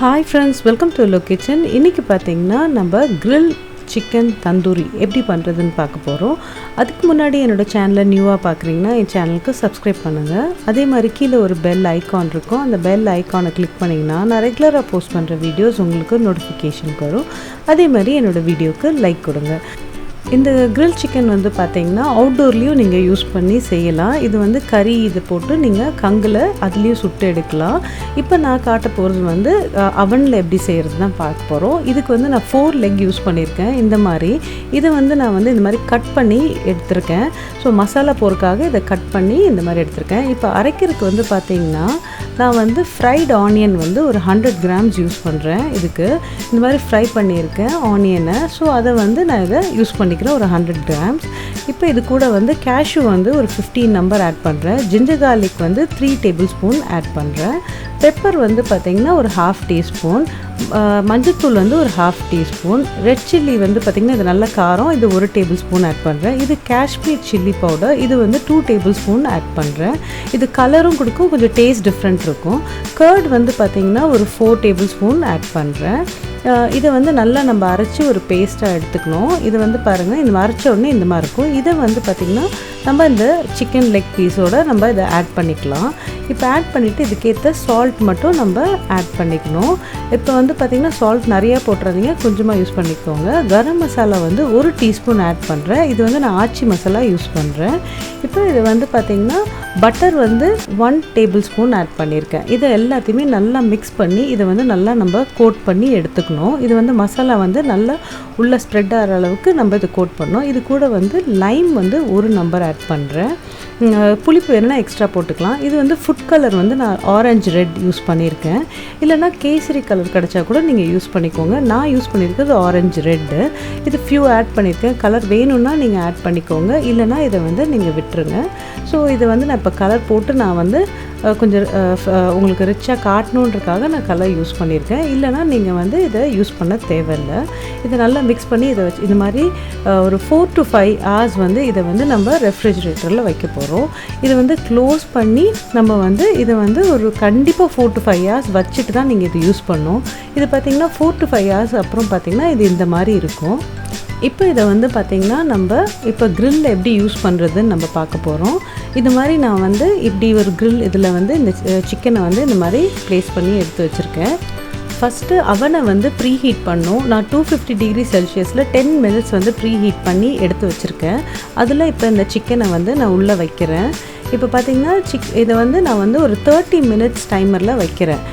Hi friends, welcome to Hello Kitchen. இன்னைக்கு பாத்தீங்கன்னா நம்ம grill chicken tandoori எப்படி பண்றதுன்னு பார்க்க போறோம். அதுக்கு முன்னாடி என்னோட சேனலை நியூவா பார்க்கறீங்கன்னா என் சேனலுக்கு சப்ஸ்கிரைப் பண்ணுங்க. அதே மாதிரி கீழ ஒரு பெல் ஐகான் இருக்கும். அந்த பெல் ஐகானை கிளிக் பண்ணீங்கன்னா நான் ரெகுலரா போஸ்ட் பண்ற வீடியோஸ் உங்களுக்கு நோட்டிஃபிகேஷன் வரும். அதே மாதிரி என்னோட வீடியோக்கு லைக் கொடுங்க. இந்த grill chicken வந்து பாத்தீங்கன்னா அவுட்டோர்லயும் நீங்க யூஸ் பண்ணி செய்யலாம். இது வந்து கறி இது போட்டு நீங்க கங்குல அதுலயும் சுட்டு எடுக்கலாம். இப்போ நான் காட்ட போறது வந்து அவன்ல எப்படி செய்யறதுன்னு பார்க்க போறோம். இதுக்கு வந்து நான் 4 லெக் யூஸ் பண்ணிருக்கேன். இந்த மாதிரி இது வந்து நான் வந்து இந்த மாதிரி கட் பண்ணி எடுத்துர்க்கேன். சோ மசாலா போறதுக்காக இத கட் பண்ணி இந்த மாதிரி எடுத்துர்க்கேன். இப்போ அரைக்கிறதுக்கு வந்து பாத்தீங்கன்னா நான் வந்து ஃப்ரைட் ஆனியன் வந்து ஒரு 100 கிராம்ஸ் யூஸ் பண்றேன். இதுக்கு இந்த மாதிரி ஃப்ரை பண்ணியிருக்கேன் ஆனியனை. சோ அதை வந்து நான் இதை யூஸ் பண்ணிக்கிறேன் ஒரு 100 கிராம்ஸ். இப்போ இது கூட வந்து கேஷ்யூ வந்து ஒரு 15 நம்பர் ஆட் பண்ணுறேன். ஜிஞ்சர் கார்லிக் வந்து 3 டேபிள் ஸ்பூன் ஆட் பண்ணுறேன். பெப்பர் வந்து பார்த்திங்கன்னா ஒரு 1/2 டீஸ்பூன். மஞ்சள்தூள் வந்து ஒரு 1/2 டீஸ்பூன். ரெட் சில்லி வந்து பார்த்திங்கன்னா இது நல்ல காரம், இது 1 டேபிள் ஸ்பூன் ஆட் பண்ணுறேன். இது காஷ்மீர் சில்லி பவுடர், இது வந்து 2 டேபிள் ஸ்பூன் ஆட் பண்ணுறேன். இது கலரும் கொடுக்கும், கொஞ்சம் டேஸ்ட் டிஃப்ரெண்ட் இருக்கும். கர்ட் வந்து பார்த்திங்கன்னா ஒரு 4 டேபிள் ஸ்பூன் ஆட் பண்ணுறேன். இதை வந்து நல்லா நம்ம அரைச்சி ஒரு பேஸ்ட்டாக எடுத்துக்கணும். இது வந்து பாருங்கள், இந்த அரைச்ச உடனே இந்த மாதிரி இருக்கும். இதை வந்து பார்த்திங்கன்னா நம்ம இந்த சிக்கன் லெக் பீஸோட நம்ம இதை ஆட் பண்ணிக்கலாம். இப்போ ஆட் பண்ணிவிட்டு இதுக்கேற்ற சால்ட் மட்டும் நம்ம ஆட் பண்ணிக்கணும். இப்போ வந்து பார்த்திங்கன்னா சால்ட் நிறையா போட்டுறதீங்க, கொஞ்சமாக யூஸ் பண்ணிக்கோங்க. கரம் மசாலா வந்து 1 டீஸ்பூன் ஆட் பண்ணுறேன். இது வந்து நான் ஆச்சி மசாலா யூஸ் பண்ணுறேன். இப்போ இது வந்து பார்த்திங்கன்னா பட்டர் வந்து 1 டேபிள் ஸ்பூன் ஆட் பண்ணியிருக்கேன். இதை எல்லாத்தையுமே நல்லா மிக்ஸ் பண்ணி இதை வந்து நல்லா நம்ம கோட் பண்ணி எடுத்துக்கணும். இது வந்து மசாலா வந்து நல்லா உள்ள ஸ்ப்ரெட் ஆகிற அளவுக்கு நம்ம இதை கோட் பண்ணோம். இது கூட வந்து லைம் வந்து 1 நம்பர் ஆட் பண்ணுறேன். புளிப்பு வேணும்னா எக்ஸ்ட்ரா போட்டுக்கலாம். இது வந்து ஃபுட் கலர் வந்து நான் ஆரஞ்சு ரெட் யூஸ் பண்ணியிருக்கேன். இல்லைனா கேசரி கலர் கிடச்சா கூட நீங்கள் யூஸ் பண்ணிக்கோங்க. நான் யூஸ் பண்ணியிருக்கிறது ஆரஞ்சு ரெட்டு. இது ஃபியூ ஆட் பண்ணியிருக்கேன். கலர் வேணும்னா நீங்கள் ஆட் பண்ணிக்கோங்க, இல்லைனா இதை வந்து நீங்கள் விட்டுருங்க. ஸோ இதை வந்து நான் இப்போ கலர் போட்டு நான் வந்து கொஞ்சம் உங்களுக்கு ரிச்சாக காட்டணுன்றக்காக நான் கலர் யூஸ் பண்ணியிருக்கேன். இல்லைனா நீங்கள் வந்து இதை யூஸ் பண்ண தேவையில்லை. இதை நல்லா மிக்ஸ் பண்ணி இதை வச்சு இந்த மாதிரி ஒரு 4 to 5 hours வந்து இதை வந்து நம்ம ரெஃப்ரிஜிரேட்டரில் வைக்க போகிறோம். இதை வந்து க்ளோஸ் பண்ணி நம்ம வந்து இதை வந்து ஒரு கண்டிப்பாக 4 to 5 hours வச்சுட்டு தான் நீங்கள் இது யூஸ் பண்ணணும். இது பார்த்திங்கன்னா 4 to 5 hours அப்புறம் பார்த்திங்கன்னா இது இந்த மாதிரி இருக்கும். இப்போ இதை வந்து பார்த்திங்கன்னா நம்ம இப்போ க்ரில்ல எப்படி யூஸ் பண்ணுறதுன்னு நம்ம பார்க்க போகிறோம். இது மாதிரி நான் வந்து இப்படி ஒரு க்ரில் இதில் வந்து இந்த சிக்கனை வந்து இந்த மாதிரி ப்ளேஸ் பண்ணி எடுத்து வச்சுருக்கேன். ஃபஸ்ட்டு அவனை வந்து ப்ரீ ஹீட் பண்ணணும். நான் 250 டிகிரி செல்சியஸில் 10 மினிட்ஸ் வந்து ப்ரீ ஹீட் பண்ணி எடுத்து வச்சுருக்கேன். அதில் இப்போ இந்த சிக்கனை வந்து நான் உள்ளே வைக்கிறேன். இப்போ பார்த்திங்கன்னா இதை வந்து நான் வந்து ஒரு 30 மினிட்ஸ் டைமரில் வைக்கிறேன்.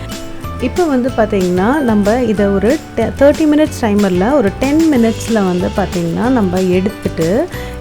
இப்போ வந்து பார்த்திங்கன்னா நம்ம இதை ஒரு 30 மினிட்ஸ் டைமரில் ஒரு 10 மினிட்ஸில் வந்து பார்த்திங்கன்னா நம்ம எடுத்துட்டு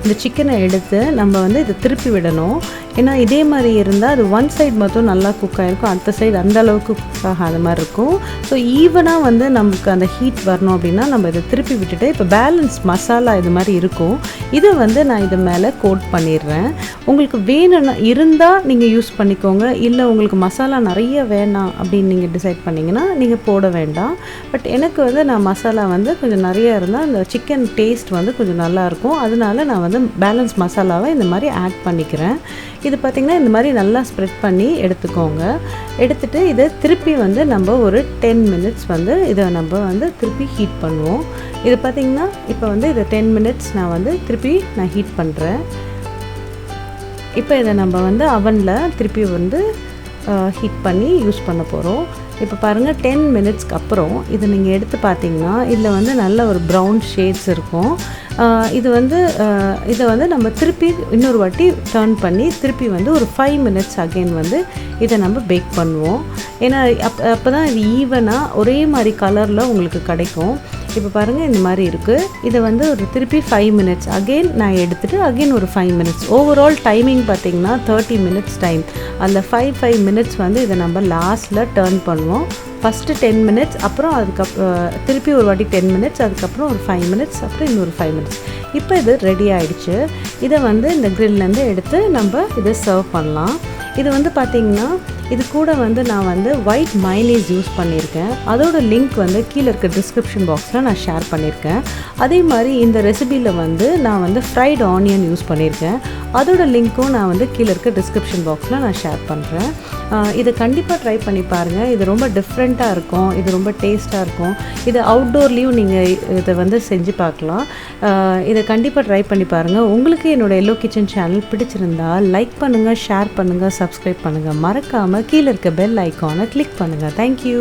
இந்த சிக்கனை எடுத்து நம்ம வந்து இதை திருப்பி விடணும். ஏன்னா இதே மாதிரி இருந்தால் அது ஒன் சைடு மட்டும் நல்லா குக் ஆகிருக்கும், அடுத்த சைடு அந்த அளவுக்கு குக் ஆகாத மாதிரி இருக்கும். ஸோ ஈவனாக வந்து நமக்கு அந்த ஹீட் வரணும் அப்படின்னா நம்ம இதை திருப்பி விட்டுட்டு இப்போ பேலன்ஸ் மசாலா இது மாதிரி இருக்கும். இதை வந்து நான் இது மேலே கோட் பண்ணிடுறேன். உங்களுக்கு வேணும்னா இருந்தால் நீங்கள் யூஸ் பண்ணிக்கோங்க, இல்லை உங்களுக்கு மசாலா நிறைய வேணாம் அப்படின்னு நீங்கள் டிசைட் பண்ணிங்கன்னா நீங்கள் போட வேண்டாம். பட் எனக்கு வந்து நான் மசாலா வந்து கொஞ்சம் நிறையா இருந்தால் அந்த சிக்கன் டேஸ்ட் வந்து கொஞ்சம் நல்லாயிருக்கும். அதனால நான் வந்து பேலன்ஸ் மசாலாவை இந்த மாதிரி ஆட் பண்ணிக்கிறேன். இது பார்த்திங்கன்னா இந்த மாதிரி நல்லா ஸ்ப்ரெட் பண்ணி எடுத்துக்கோங்க. எடுத்துகிட்டு இதை திருப்பி வந்து நம்ம ஒரு 10 மினிட்ஸ் வந்து இதை நம்ம வந்து திருப்பி ஹீட் பண்ணுவோம். இது பார்த்திங்கன்னா இப்போ வந்து இதை 10 மினிட்ஸ் நான் வந்து திருப்பி நான் ஹீட் பண்ணுறேன். இப்போ இதை நம்ம வந்து அவனில் திருப்பி வந்து ஹீட் பண்ணி யூஸ் பண்ண போகிறோம். இப்போ பாருங்கள் 10 மினிட்ஸ்க்கு அப்புறம் இதை நீங்கள் எடுத்து பார்த்தீங்கன்னா இதில் வந்து நல்ல ஒரு ப்ரௌன் ஷேட்ஸ் இருக்கும். இது வந்து இதை வந்து நம்ம திருப்பி இன்னொரு வாட்டி டர்ன் பண்ணி திருப்பி வந்து ஒரு 5 மினிட்ஸ் அகெயின் வந்து இதை நம்ம பேக் பண்ணுவோம். ஏன்னா அப்போ தான் இது ஈவனாக ஒரே மாதிரி கலரில் உங்களுக்கு கிடைக்கும். இப்போ பாருங்கள் இந்த மாதிரி இருக்குது. இதை வந்து ஒரு திருப்பி 5 மினிட்ஸ் அகெயின் நான் எடுத்துகிட்டு அகெயின் ஒரு 5 மினிட்ஸ். ஓவரால் டைமிங் பார்த்திங்கன்னா 30 மினிட்ஸ் டைம். அந்த 5 மினிட்ஸ் வந்து இதை நம்ம லாஸ்ட்டில் டர்ன் பண்ணுவோம். ஃபஸ்ட்டு 10 மினிட்ஸ், அப்புறம் திருப்பி ஒரு வாட்டி 10 மினிட்ஸ், அதுக்கப்புறம் ஒரு 5 மினிட்ஸ், அப்புறம் இன்னொரு 5 மினிட்ஸ். இப்போ இது ரெடி ஆகிடுச்சு. இதை வந்து இந்த க்ரில்லேருந்து எடுத்து நம்ம இதை சர்வ் பண்ணலாம். இது வந்து பார்த்திங்கன்னா இது கூட வந்து நான் வந்து ஒயிட் மைனேஸ் யூஸ் பண்ணியிருக்கேன். அதோட லிங்க் வந்து கீழே இருக்க டிஸ்கிரிப்ஷன் பாக்ஸில் நான் ஷேர் பண்ணியிருக்கேன். அதே மாதிரி இந்த ரெசிபியில் வந்து நான் வந்து ஃப்ரைட் ஆனியன் யூஸ் பண்ணியிருக்கேன். அதோட லிங்க்கும் நான் வந்து கீழே இருக்க டிஸ்கிரிப்ஷன் பாக்ஸில் நான் ஷேர் பண்ணுறேன். இதை கண்டிப்பாக ட்ரை பண்ணி பாருங்கள். இது ரொம்ப டிஃப்ரெண்ட்டாக இருக்கும், இது ரொம்ப டேஸ்ட்டாக இருக்கும். இது அவுட்டோர்லேயும் நீங்கள் இதை வந்து செஞ்சு பார்க்கலாம். இதை கண்டிப்பாக ட்ரை பண்ணி பாருங்கள். உங்களுக்கு என்னோடய எல்லோ கிச்சன் சேனல் பிடிச்சிருந்தா லைக் பண்ணுங்கள், ஷேர் பண்ணுங்கள், சப்ஸ்கிரைப் பண்ணுங்கள். மறக்காமல் கீழே இருக்க பெல் ஐக்கானை கிளிக் பண்ணுங்கள். தேங்க்யூ.